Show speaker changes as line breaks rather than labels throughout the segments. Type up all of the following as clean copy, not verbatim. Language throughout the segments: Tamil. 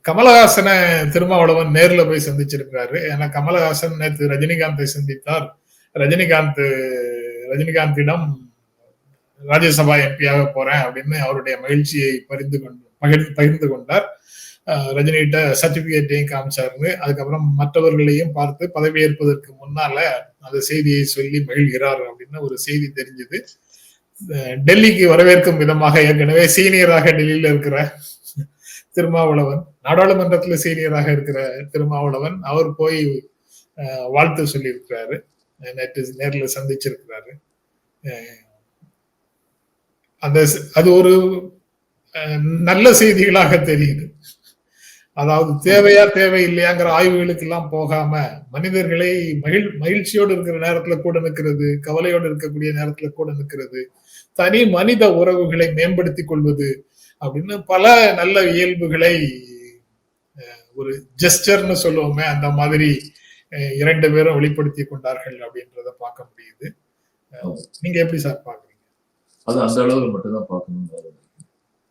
கமலஹாசனை திருமாவளவன் நேர்ல போய் சந்திச்சிருக்கிறாரு. ஏன்னா கமலஹாசன் நேற்று ரஜினிகாந்தை சந்தித்தார். ரஜினிகாந்த் ரஜினிகாந்திடம் ராஜ்யசபா எம்பியாக போறேன் அப்படின்னு அவருடைய மகிழ்ச்சியை பகிர்ந்து கொண்டார். ரஜினிகிட்ட சர்டிபிகேட்டையும் காமிச்சாரு. அதுக்கப்புறம் மற்றவர்களையும் பார்த்து பதவியேற்பதற்கு முன்னால அந்த செய்தியை சொல்லி மகிழ்கிறார் அப்படின்னு ஒரு செய்தி தெரிஞ்சது. டெல்லிக்கு வரவேற்கும் விதமாக ஏற்கனவே சீனியராக டெல்லியில இருக்கிற திருமாவளவன், நாடாளுமன்றத்துல சீனியராக இருக்கிற திருமாவளவன், அவர் போய் வாழ்த்து சொல்லி இருக்கிறாரு. நேர்ல சந்திச்சிருக்கிறாரு. அது ஒரு நல்ல செய்திகளாக தெரியுது. அதாவது தேவையா தேவையில்லையாங்கிற ஆய்வுகளுக்கு எல்லாம் போகாம மனிதர்களை மகிழ்ச்சியோடு இருக்கிற நேரத்துல கூட நிற்கிறது, கவலையோடு இருக்கக்கூடிய நேரத்துல கூட நிற்கிறது, தனி மனித உறவுகளை மேம்படுத்திக் கொள்வது அப்படின்னு பல நல்ல இயல்புகளை ஒரு ஜெஸ்டர்னு சொல்லுவோமே அந்த மாதிரி 2 பேரும் வெளிப்படுத்தி கொண்டார்கள் அப்படின்றத பார்க்க முடியுது. நீங்க எப்படி சார் பாக்குறீங்க?
அது அந்த அளவுல மட்டும்தான் பார்க்கணும்,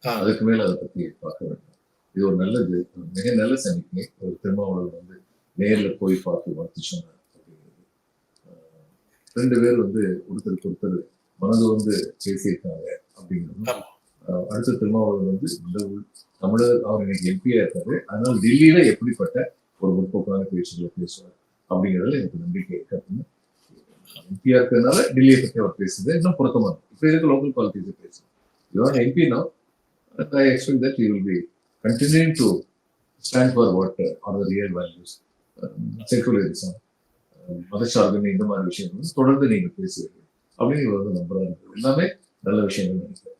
அதுக்கு மேல அதை பத்தி பார்க்க வேண்டும். இது ஒரு நல்லது, மிக நல்ல சமிக்கை. ஒரு திருமாவளவன் நேர்ல போய் பார்த்து வாழ்த்து சொன்னார் அப்படிங்கிறது. 2 பேர் ஒருத்தருக்கு ஒருத்தர் மனது பேசியிருக்காங்க அப்படிங்கிறது. அடுத்த திருமாவளவன் தமிழர், அவர் இன்னைக்கு எம்பியா இருக்காரு. அதனால டெல்லியில எப்படிப்பட்ட ஒரு முற்போக்கான பேச்சுகளை பேசுவார் அப்படிங்கிறதுல எனக்கு நம்பிக்கை இருக்கு. அப்படின்னு எம்பியா இருக்கிறதுனால டெல்லியை பற்றி அவர் பேசுறது இன்னும் பொருத்தமா இருக்கு. இப்ப இருக்க லோக்கல் பாலிட்டிக்ஸ் பேசுறோம். Your MP now, I expect that he will be continuing to stand for what are the real values, secularism, மதச்சார்பு, இந்த மாதிரி விஷயங்கள் தொடர்ந்து நீங்க பேசுவீங்க அப்படின்னு நம்புறாரு. எல்லாமே நல்ல விஷயங்கள் நினைக்கிறேன்.